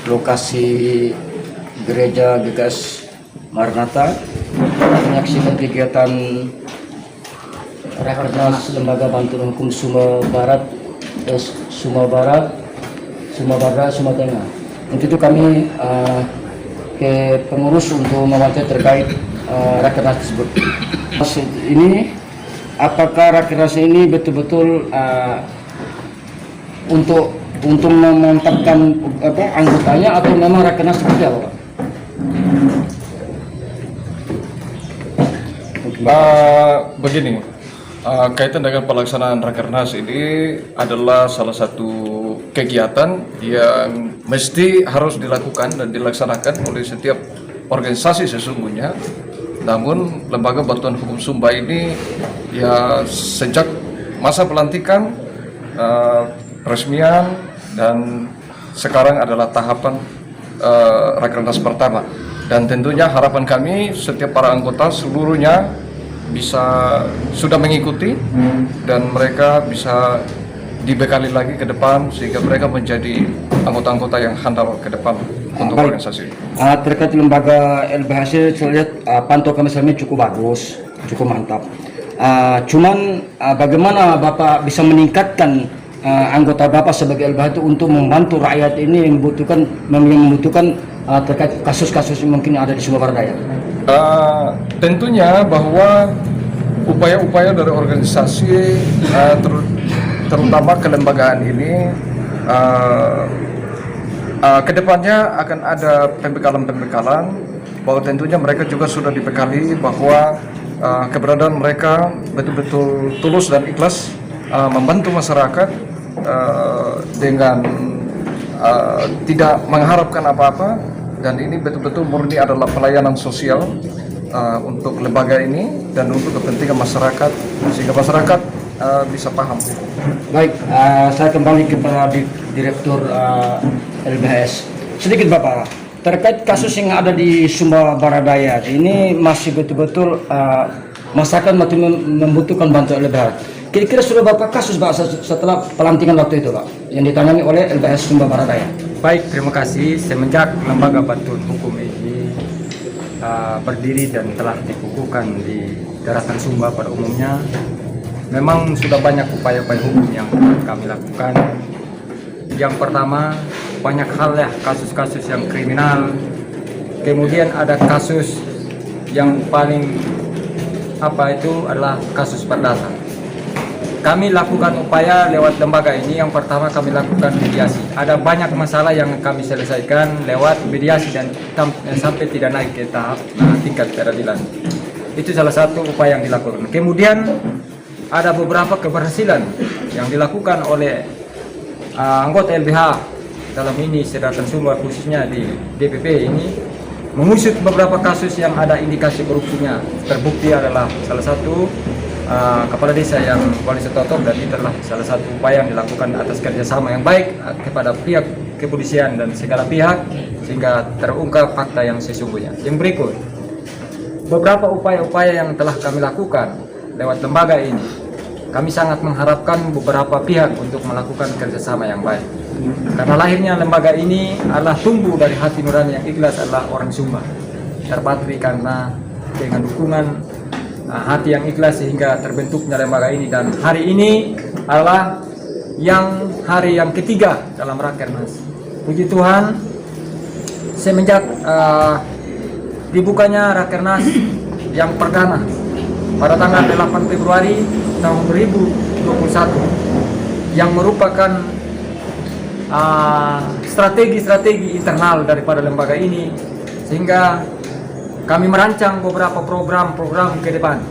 lokasi Gereja GKS Maranatha menyaksikan kegiatan Rakernas Lembaga Bantuan Hukum Sumba Barat, Sumba Tengah. Untuk itu kami ke pengurus untuk mewawancara terkait Rakernas tersebut. Ini apakah Rakernas ini betul-betul untuk memantapkan anggotanya atau memang Rakernas seperti apa, Pak? Begini, kaitan dengan pelaksanaan Rakernas ini adalah salah satu kegiatan yang mesti harus dilakukan dan dilaksanakan oleh setiap organisasi sesungguhnya. Namun Lembaga Bantuan Hukum Sumba ini ya sejak masa pelantikan, peresmian, dan sekarang adalah tahapan Rakernas pertama. Dan tentunya harapan kami setiap para anggota seluruhnya sudah mengikuti dan mereka bisa dibekali lagi ke depan sehingga mereka menjadi anggota-anggota yang handal ke depan untuk organisasi. Terkait lembaga LBHC, saya lihat pantau kami selama ini cukup bagus, cukup mantap. Cuman bagaimana Bapak bisa meningkatkan anggota Bapak sebagai LBH itu untuk membantu rakyat ini yang membutuhkan terkait kasus-kasus yang mungkin ada di Sumba Barat Daya? Tentunya bahwa upaya-upaya dari organisasi terutama kelembagaan ini kedepannya akan ada pembekalan bahwa tentunya mereka juga sudah dibekali bahwa keberadaan mereka betul-betul tulus dan ikhlas membantu masyarakat dengan tidak mengharapkan apa-apa, dan ini betul-betul murni adalah pelayanan sosial untuk lembaga ini dan untuk kepentingan masyarakat sehingga masyarakat bisa paham. Baik, saya kembali kepada Direktur LBHS. Sedikit Bapak, terkait kasus yang ada di Sumba Barat Daya ini masih betul-betul masyarakat masih membutuhkan bantuan LBH. Kira-kira sudah berapa kasus Pak setelah pelantikan waktu itu Pak yang ditangani oleh LBHS Sumba Barat Daya? Baik, terima kasih. Semenjak Lembaga Bantuan Hukum ini berdiri dan telah dikukuhkan di daratan Sumba pada umumnya, memang sudah banyak upaya-upaya hukum yang kami lakukan. Yang pertama, banyak hal ya, kasus-kasus yang kriminal. Kemudian ada kasus yang paling adalah kasus perdata. Kami lakukan upaya lewat lembaga ini. Yang pertama, kami lakukan mediasi. Ada banyak masalah yang kami selesaikan lewat mediasi dan sampai tidak naik ke tahap tingkat peradilan. Itu salah satu upaya yang dilakukan. Kemudian ada beberapa keberhasilan yang dilakukan oleh anggota LBH dalam ini Daratan Sumba, khususnya di DPP ini, mengusut beberapa kasus yang ada indikasi korupsinya. Terbukti adalah salah satu kepala desa yang Wali Setotok, dan itu adalah salah satu upaya yang dilakukan atas kerjasama yang baik kepada pihak kepolisian dan segala pihak sehingga terungkap fakta yang sesungguhnya. Yang berikut, beberapa upaya-upaya yang telah kami lakukan lewat lembaga ini, kami sangat mengharapkan beberapa pihak untuk melakukan kerjasama yang baik. Karena lahirnya lembaga ini adalah tumbuh dari hati nurani yang ikhlas adalah orang Sumba. Terpatri karena dengan dukungan hati yang ikhlas sehingga terbentuknya lembaga ini, dan hari ini adalah hari yang ketiga dalam Rakernas. Puji Tuhan, semenjak dibukanya Rakernas yang perdana pada tanggal 8 Februari tahun 2021 yang merupakan strategi-strategi internal daripada lembaga ini, sehingga kami merancang beberapa program-program ke depan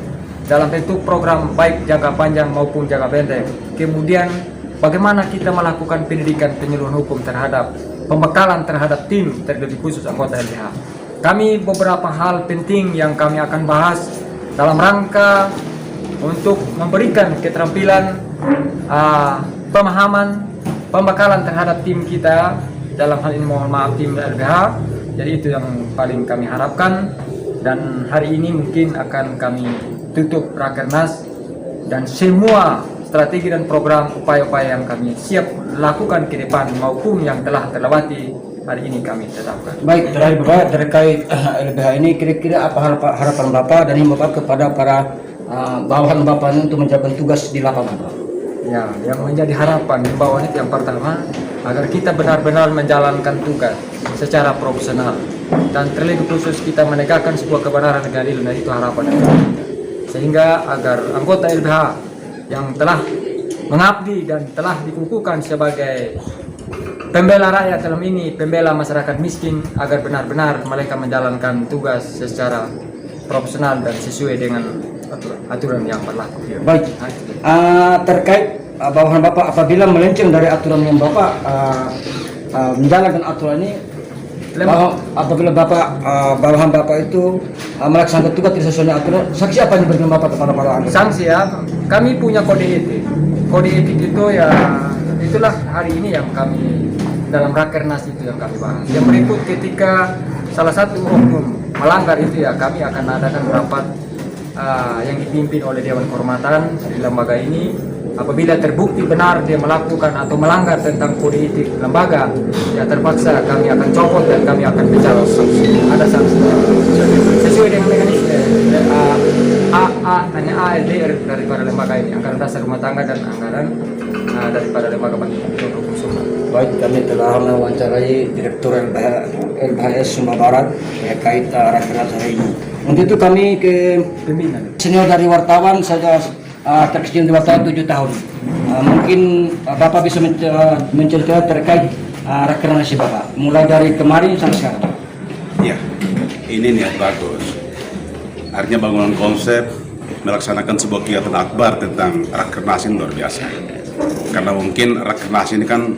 dalam bentuk program baik jangka panjang maupun jangka pendek. Kemudian bagaimana kita melakukan pendidikan penyuluhan hukum terhadap pembekalan terhadap tim terlebih khusus anggota LBH. Kami beberapa hal penting yang kami akan bahas dalam rangka untuk memberikan keterampilan, pemahaman, pembekalan terhadap tim kita, dalam hal ini mohon maaf tim LBH. Jadi itu yang paling kami harapkan, dan hari ini mungkin akan kami tutup Rakernas dan semua strategi dan program upaya-upaya yang kami siap lakukan ke depan maupun yang telah terlewati hari ini kami tetapkan. Baik, terakhir Bapak terkait LBH ini, kira-kira apa harapan Bapak dan himbauan Bapak kepada para bawahan Bapak ini untuk menjalankan tugas di lapangan, Pak? Ya, yang menjadi harapan himbauan itu yang pertama agar kita benar-benar menjalankan tugas secara profesional dan terlebih khusus kita menegakkan sebuah kebenaran dan keadilan. Nah, itu harapan yang kita. Sehingga agar anggota LBH yang telah mengabdi dan telah dikukuhkan sebagai pembela rakyat dalam ini, pembela masyarakat miskin, agar benar-benar mereka menjalankan tugas secara profesional dan sesuai dengan aturan yang berlaku. Baik, terkait bawahan Bapak apabila melenceng dari aturan yang Bapak menjalankan aturan ini, apabila bawahan Bapak itu melaksanakan tugas tidak sesuai dengan aturan, sanksi apa yang diberikan Bapak kepada para anggota? Sanksi ya, kami punya kode etik. Kode etik itu ya, itulah hari ini yang kami dalam rakernas itu yang kami bahas. Yang berikut ketika salah satu oknum melanggar itu ya, kami akan adakan rapat yang dipimpin oleh Dewan Kehormatan di lembaga ini. Apabila terbukti benar dia melakukan atau melanggar tentang kode etik lembaga, ya terpaksa kami akan copot dan kami akan bicara sanksi. Ada sanksi sesuai dengan mekanisme ALDR daripada lembaga ini, anggaran dasar rumah tangga dan anggaran daripada lembaga bantuan hukum Sumba. Baik, kami telah mewawancarai Direktur LBHS Sumba Barat terkait rakernas hari ini. Untuk itu kami ke Pimpinan. senior dari wartawan, saya terkecil di wartawan 7 tahun. Mungkin Bapak bisa menceritakan terkait rakernas Bapak, mulai dari kemarin sampai sekarang. Ya, ini niat bagus. Artinya bangunan konsep melaksanakan sebuah kegiatan akbar tentang rakernas ini luar biasa. Karena mungkin rakernas ini kan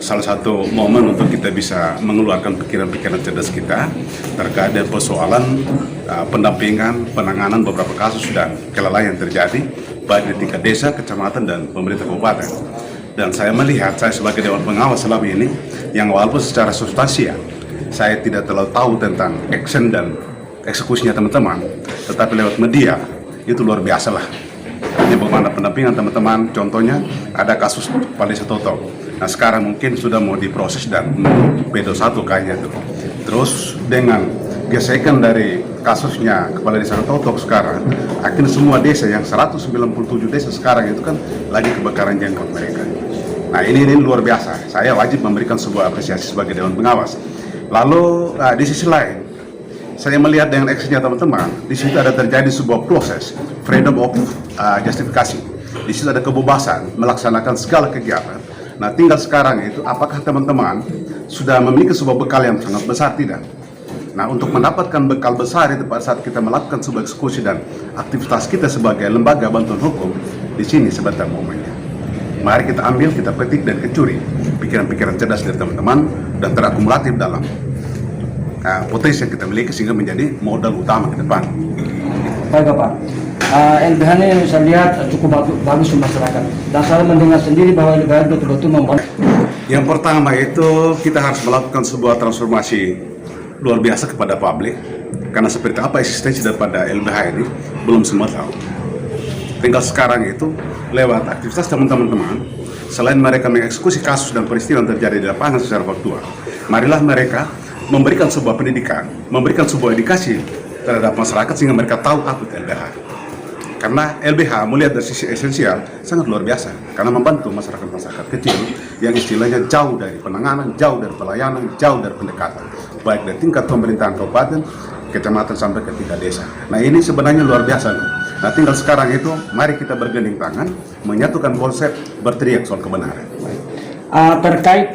salah satu momen untuk kita bisa mengeluarkan pikiran-pikiran cerdas kita terkait dengan persoalan pendampingan, penanganan beberapa kasus dan kelalaian yang terjadi baik di tingkat desa, kecamatan, dan pemerintah kabupaten. Dan saya melihat, saya sebagai Dewan Pengawas selama ini, yang walaupun secara substansial saya tidak terlalu tahu tentang action dan eksekusinya teman-teman, tetapi lewat media itu luar biasa lah. Ini bagaimana pendampingan teman-teman, contohnya ada kasus Kepala Desa Toto. Nah sekarang mungkin sudah mau diproses dan P21 kayaknya itu. Terus dengan gesekan dari kasusnya Kepala Desa Toto sekarang, akhirnya semua desa yang 197 desa sekarang itu kan lagi kebakaran jenggot mereka. Nah ini luar biasa, saya wajib memberikan sebuah apresiasi sebagai Dewan Pengawas. Lalu di sisi lain, saya melihat dengan aksinya teman-teman, di situ ada terjadi sebuah proses freedom of justification. Di situ ada kebebasan melaksanakan segala kegiatan. Nah, tinggal sekarang itu apakah teman-teman sudah memiliki sebuah bekal yang sangat besar, tidak? Nah, untuk mendapatkan bekal besar itu pada saat kita melakukan sebuah eksekusi dan aktivitas kita sebagai lembaga bantuan hukum, di sini sebentar momennya. Mari kita ambil, kita petik dan kecuri pikiran-pikiran cerdas dari teman-teman dan terakumulatif dalam potensi yang kita miliki sehingga menjadi modal utama ke depan. Baik Bapak, LBH ini saya lihat cukup bagus untuk masyarakat. Dan saya mendengar sendiri bahwa LBH betul-betul membantu. Yang pertama itu kita harus melakukan sebuah transformasi luar biasa kepada publik. Karena seperti apa eksistensi daripada LBH ini belum semua tahu. Tinggal sekarang itu lewat aktivitas teman-teman, selain mereka mengeksekusi kasus dan peristiwa yang terjadi di lapangan secara faktual, marilah mereka memberikan sebuah pendidikan, memberikan sebuah edukasi terhadap masyarakat sehingga mereka tahu apa itu LBH. Karena LBH melihat dari sisi esensial sangat luar biasa karena membantu masyarakat-masyarakat kecil yang istilahnya jauh dari penanganan, jauh dari pelayanan, jauh dari pendekatan, baik dari tingkat pemerintahan kabupaten, kecamatan sampai ke tingkat desa. Nah ini sebenarnya luar biasa. Nah tinggal sekarang itu mari kita bergandeng tangan menyatukan konsep berteriak soal kebenaran. Terkait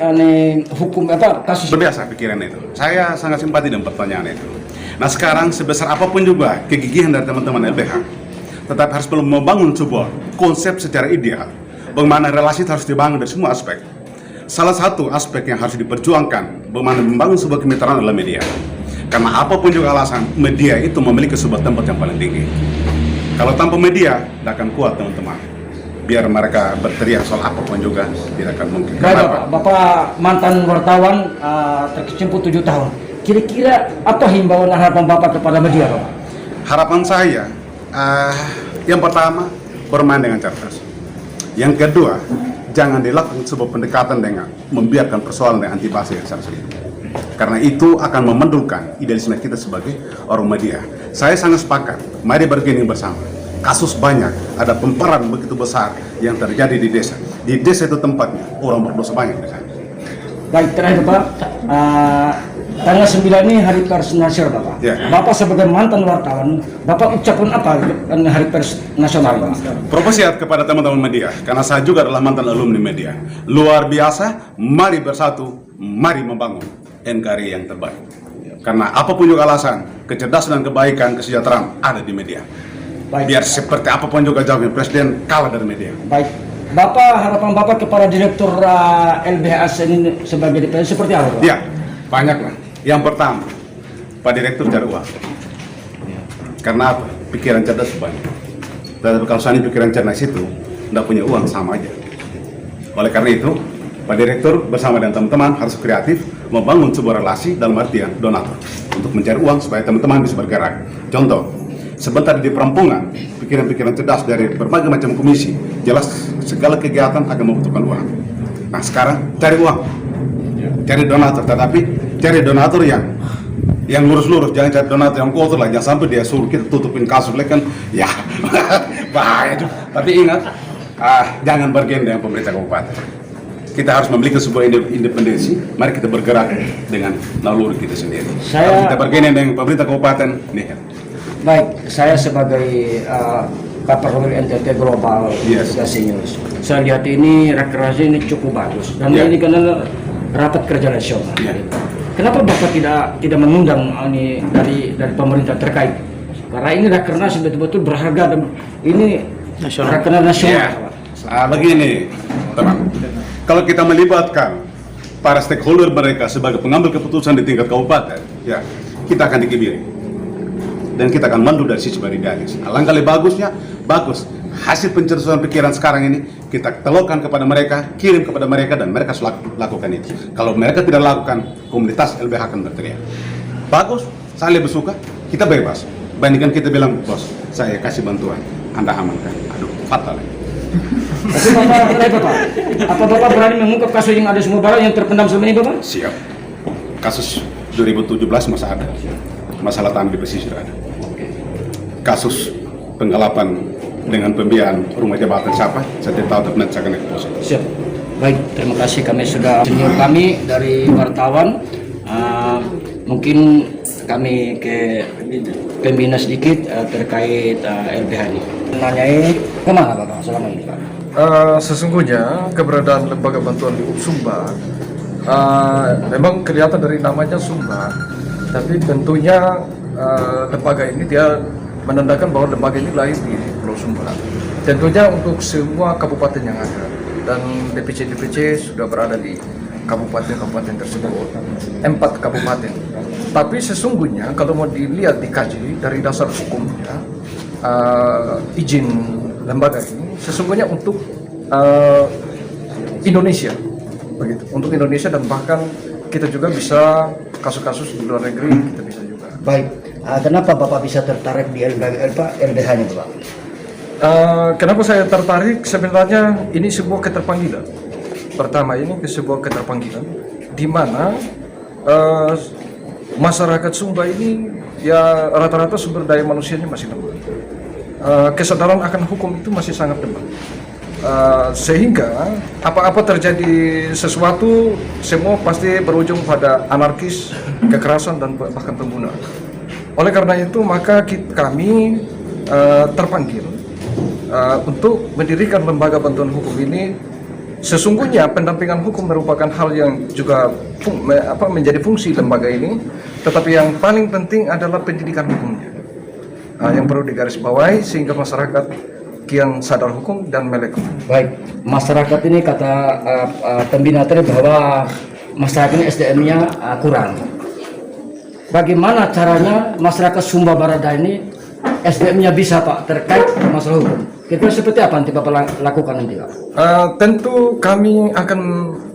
hukum kasus berbiasa pikiran itu. Saya sangat simpati dengan pertanyaan itu. Nah sekarang sebesar apapun juga kegigihan dari teman-teman LBH, tetap harus belum membangun sebuah konsep secara ideal. Bagaimana relasi itu harus dibangun dari semua aspek. Salah satu aspek yang harus diperjuangkan, bagaimana membangun sebuah kemitraan adalah media. Karena apapun juga alasan, media itu memiliki sebuah tempat yang paling tinggi. Kalau tanpa media, tidak akan kuat teman-teman. Biar mereka berteriak soal apapun juga tidak akan mungkin. Baik Bapak mantan wartawan terkecimpung 7 tahun. Kira-kira apa himbauan harapan Bapak kepada media Bapak? Harapan saya, yang pertama bermain dengan cerdas. Yang kedua, jangan dilakukan sebuah pendekatan dengan membiarkan persoalan dengan antipasi yang sangat serius. Karena itu akan memendulkan idealisme kita sebagai orang media. Saya sangat sepakat, mari bergabung bersama. Kasus banyak, ada pemparan begitu besar yang terjadi di desa. Di desa itu tempatnya, orang berdosa banyak di sana. Baik, terakhir Bapak, tanggal 9 ini Hari Pers Nasional Bapak. Ya. Bapak sebagai mantan wartawan, Bapak ucapkan apa Hari Pers Nasional Bapak? Proposiat kepada teman-teman media, karena saya juga adalah mantan alumni media. Luar biasa, mari bersatu, mari membangun NKRI yang terbaik. Karena apapun juga alasan, kecerdasan dan kebaikan, kesejahteraan ada di media. Baik. Biar seperti apapun juga jawabnya, Presiden kalah dari media. Baik, Bapak, harapan Bapak kepada Direktur LBHS ini sebagai DPR seperti apa Bapak? Ya, banyak lah. Yang pertama, Pak Direktur cari uang. Karena apa? Pikiran cerdas banyak. Tapi kalau soalnya pikiran cerdas itu tidak punya uang, sama aja. Oleh karena itu, Pak Direktur bersama dengan teman-teman harus kreatif membangun sebuah relasi dalam artian donatur untuk mencari uang supaya teman-teman bisa bergerak. Contoh, sebentar di perampungan, pikiran-pikiran cerdas dari berbagai macam komisi, jelas segala kegiatan akan membutuhkan uang. Nah sekarang cari uang, cari donatur, tetapi cari donatur yang lurus-lurus, jangan cari donatur yang kotor lah, jangan sampai dia suruh kita tutupin kasur, kan ya bahaya juga. Tapi ingat, jangan bergeng dengan pemerintah kabupaten. Kita harus memiliki sebuah independensi. Mari kita bergerak dengan naluri kita sendiri. Kalau kita bergeng dengan pemerintah kabupaten, nih. Baik, saya sebagai Kaperwil NTT Global Yes. News, saya lihat ini rekrasi ini cukup bagus dan Yeah. ini karena rapat kerja nasional. Yeah. Kenapa Bapak tidak mengundang ini dari pemerintah terkait? Karena ini rakernas betul-betul berharga dan ini rakernas nasional. Begini, teman. Kalau kita melibatkan para stakeholder mereka sebagai pengambil keputusan di tingkat kabupaten, ya kita akan dikebiri. Dan kita akan mandu dari sisi idealis. Alangkah lebih bagusnya, bagus. Hasil pencerdasan pikiran sekarang ini kita telurkan kepada mereka, kirim kepada mereka, dan mereka lakukan itu. Kalau mereka tidak lakukan, komunitas LBH akan berteriak. Bagus, saya lebih suka, kita bebas. Bandingkan kita bilang, bos, saya kasih bantuan, Anda amankan. Aduh, fatal. Tapi Bapak, apa Bapak berani mengungkap kasus yang ada semua barang yang terpendam selama ini Bapak? Siap. Kasus 2017 masih ada. Masalah tanah di pesisir ada. Kasus penggelapan dengan pembiayaan rumah jabatan siapa? Saya tidak tahu, tapi nanti saya akan ekspos. Siap. Baik, terima kasih kami sudah senior kami dari wartawan. Mungkin kami ke pembina sedikit terkait LBH ini. Nanyai kemana Bapak selama ini Pak? Sesungguhnya keberadaan lembaga bantuan di Sumba memang kelihatan dari namanya Sumba, tapi tentunya lembaga ini dia menandakan bahwa lembaga ini lahir di Pulau Sumba. Tentunya untuk semua kabupaten yang ada dan DPC sudah berada di kabupaten-kabupaten tersebut, 4 kabupaten. Tapi sesungguhnya kalau mau dilihat dikaji dari dasar hukumnya, izin lembaga ini sesungguhnya untuk Indonesia, begitu. Untuk Indonesia dan bahkan kita juga bisa kasus-kasus di luar negeri kita bisa juga. Baik, kenapa Bapak bisa tertarik di LBH ini Bapak? Kenapa saya tertarik? Sebenarnya ini sebuah keterpanggilan. Pertama ini sebuah keterpanggilan di mana masyarakat Sumba ini ya rata-rata sumber daya manusianya masih lemah. Kesadaran akan hukum itu masih sangat lemah. Sehingga apa-apa terjadi sesuatu semua pasti berujung pada anarkis, kekerasan dan bahkan pembunuhan. Oleh karena itu maka kami terpanggil untuk mendirikan lembaga bantuan hukum ini. Sesungguhnya pendampingan hukum merupakan hal yang juga menjadi fungsi lembaga ini, tetapi yang paling penting adalah pendidikan hukumnya yang perlu digarisbawahi sehingga masyarakat kian sadar hukum dan melek hukum. Baik, masyarakat ini kata pembina tadi bahwa masyarakat ini SDM-nya kurang. Bagaimana caranya masyarakat Sumba Barat ini SDM-nya bisa Pak terkait masalah hukum? Kira-kira seperti apa nanti Bapak lakukan nanti Pak? Tentu kami akan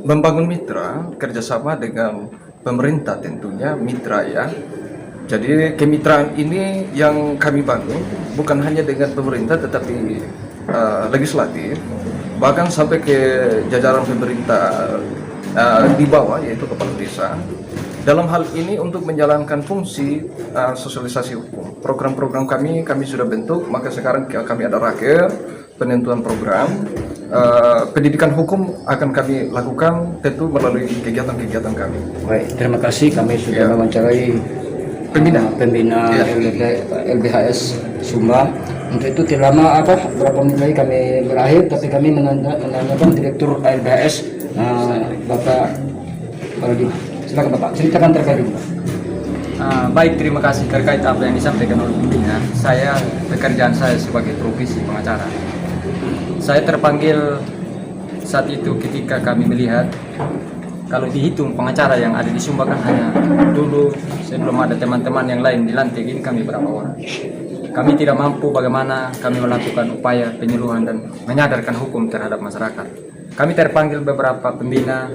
membangun mitra kerjasama dengan pemerintah tentunya mitra ya. Jadi kemitraan ini yang kami bangun bukan hanya dengan pemerintah tetapi legislatif, bahkan sampai ke jajaran pemerintah di bawah, yaitu kepala desa. Dalam hal ini untuk menjalankan fungsi sosialisasi hukum, program-program kami sudah bentuk, maka sekarang kami ada raker, penentuan program, pendidikan hukum akan kami lakukan tentu melalui kegiatan-kegiatan kami. Baik, terima kasih. Kami sudah Ya. mewawancarai pembina Ya. LBHS Sumba. Untuk itu tidak lama berapa menit lagi kami berakhir, tapi kami menanyakan Direktur LBHS Bapak Baldi. Silakan Bapak, ceritakan terkait ini. Baik, terima kasih terkait apa yang disampaikan oleh pimpinan. Pekerjaan saya sebagai profesi pengacara. Saya terpanggil saat itu ketika kami melihat kalau dihitung pengacara yang ada di Sumba kan hanya dulu sebelum ada teman-teman yang lain dilantik ini kami berapa orang. Kami tidak mampu bagaimana kami melakukan upaya penyuluhan dan menyadarkan hukum terhadap masyarakat. Kami terpanggil beberapa pembina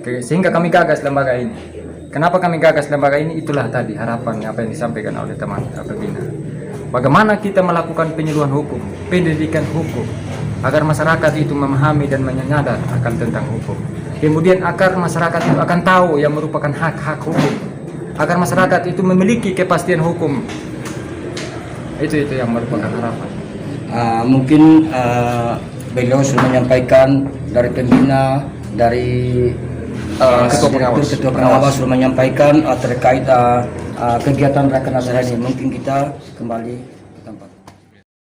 sehingga kami gagas lembaga ini. Kenapa kami gagas lembaga ini? Itulah tadi harapan apa yang disampaikan oleh teman pembina. Bagaimana kita melakukan penyuluhan hukum, pendidikan hukum, agar masyarakat itu memahami dan menyadar akan tentang hukum. Kemudian agar masyarakat itu akan tahu yang merupakan hak-hak hukum, agar masyarakat itu memiliki kepastian hukum. Itu yang merupakan harapan. Mungkin beliau sudah menyampaikan dari pembina, dari ketua pengawas sudah menyampaikan terkait kegiatan rakernas hari ini. Mungkin kita kembali